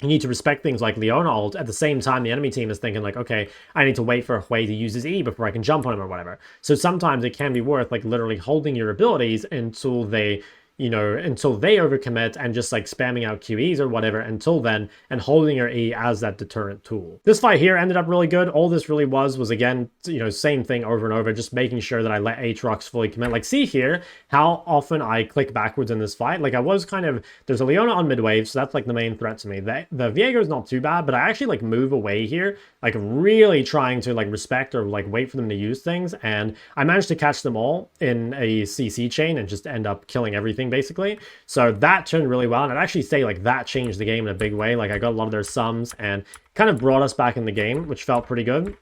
you need to respect things like Leona ult. At the same time, the enemy team is thinking like, okay, I need to wait for Hwei to use his E before I can jump on him or whatever. So sometimes it can be worth like literally holding your abilities until they, you know, until they overcommit and just like spamming out QEs or whatever until then, and holding your E as that deterrent tool. This fight here ended up really good. All this really was again, you know, same thing over and over, just making sure that I let Aatrox fully commit. Like, see here how often I click backwards in this fight. Like, I was kind of, there's a Leona on mid wave, so that's like the main threat to me. The Viego is not too bad, but I actually like move away here, like really trying to like respect or like wait for them to use things, and I managed to catch them all in a CC chain and just end up killing everything basically. So that turned really well, and I'd actually say like that changed the game in a big way. Like I got a lot of their sums and kind of brought us back in the game, which felt pretty good.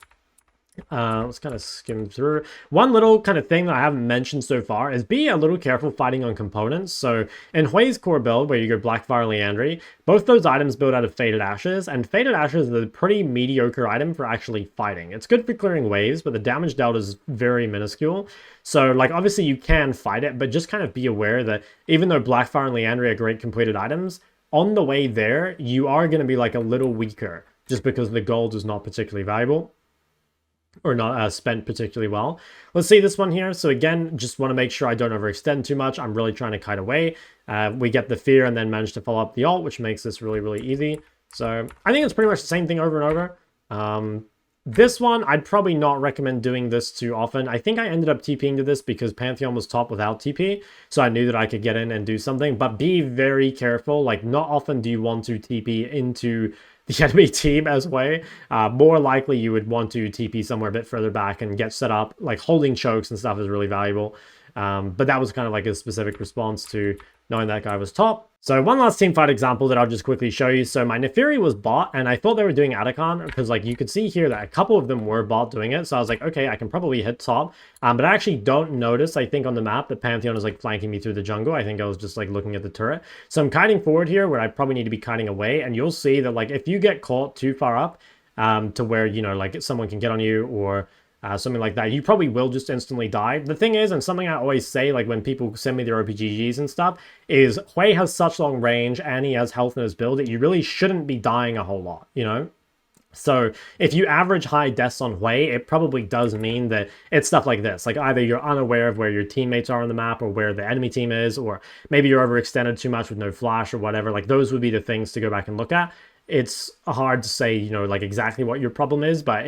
Let's kind of skim through. One little kind of thing that I haven't mentioned so far is be a little careful fighting on components. So in Hwei's core build, where you go Blackfire Liandry, both those items build out of Faded Ashes, and Faded Ashes is a pretty mediocre item for actually fighting. It's good for clearing waves, but the damage dealt is very minuscule. So like obviously you can fight it, but just kind of be aware that even though Blackfire and Liandry are great completed items, on the way there, you are going to be like a little weaker just because the gold is not particularly valuable, or not spent particularly well. Let's see this one here. So again, just want to make sure I don't overextend too much. I'm really trying to kite away. We get the fear and then manage to follow up the ult, which makes this really, really easy. So I think it's pretty much the same thing over and over. This one, I'd probably not recommend doing this too often. I think I ended up TPing to this because Pantheon was top without TP, so I knew that I could get in and do something, but be very careful. Like, not often do you want to TP into the enemy team as Hwei. More likely you would want to TP somewhere a bit further back and get set up. Like holding chokes and stuff is really valuable. But that was kind of like a specific response to knowing that guy was top. So one last team fight example that I'll just quickly show you. So my Neferi was bot, and I thought they were doing Atacon because like you could see here that a couple of them were bot doing it. So I was like, okay, I can probably hit top. But I actually don't notice, I think on the map, that Pantheon is like flanking me through the jungle. I think I was just like looking at the turret. So I'm kiting forward here where I probably need to be kiting away. And you'll see that like if you get caught too far up to where, you know, like someone can get on you or something like that, you probably will just instantly die. The thing is, and something I always say, like when people send me their OPGGs and stuff, is Hwei has such long range and he has health in his build that you really shouldn't be dying a whole lot, you know? So if you average high deaths on Hwei, it probably does mean that it's stuff like this. Like either you're unaware of where your teammates are on the map or where the enemy team is, or maybe you're overextended too much with no flash or whatever. Like those would be the things to go back and look at. It's hard to say, like exactly what your problem is, but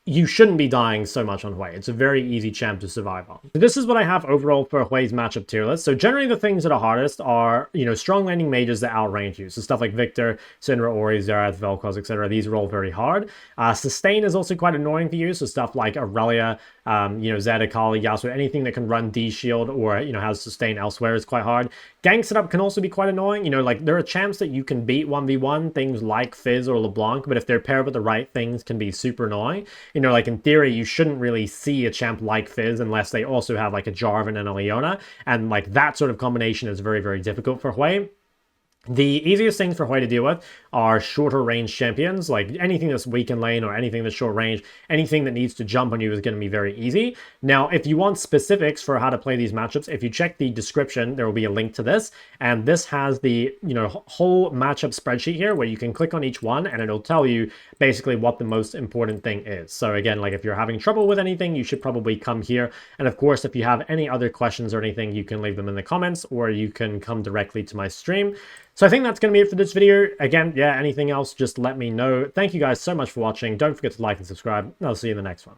you shouldn't be dying so much on Hwei. It's a very easy champ to survive on. So this is what I have overall for Hwei's matchup tier list. So generally the things that are hardest are, strong landing mages that outrange you. So stuff like Victor, Syndra, Ori, Xerath, Vel'Koz, etc. These are all very hard. Sustain is also quite annoying for you. So stuff like Aurelia, Zed, Akali, Yasuo, anything that can run D-Shield or, has sustain elsewhere is quite hard. Gank setup can also be quite annoying. Like there are champs that you can beat 1v1, things like Fizz or LeBlanc, but if they're paired with the right things can be super annoying. Like in theory, you shouldn't really see a champ like Fizz unless they also have like a Jarvan and a Leona, and like that sort of combination is very, very difficult for Hwei. The easiest things for Hwei to deal with are shorter range champions, like anything that's weak in lane or anything that's short range, anything that needs to jump on you is going to be very easy. Now, if you want specifics for how to play these matchups, if you check the description, there will be a link to this, and this has the, whole matchup spreadsheet here where you can click on each one and it'll tell you basically what the most important thing is. So again, like if you're having trouble with anything, you should probably come here. And of course, if you have any other questions or anything, you can leave them in the comments or you can come directly to my stream. So I think that's going to be it for this video. Again, yeah, anything else, just let me know. Thank you guys so much for watching. Don't forget to like and subscribe, and I'll see you in the next one.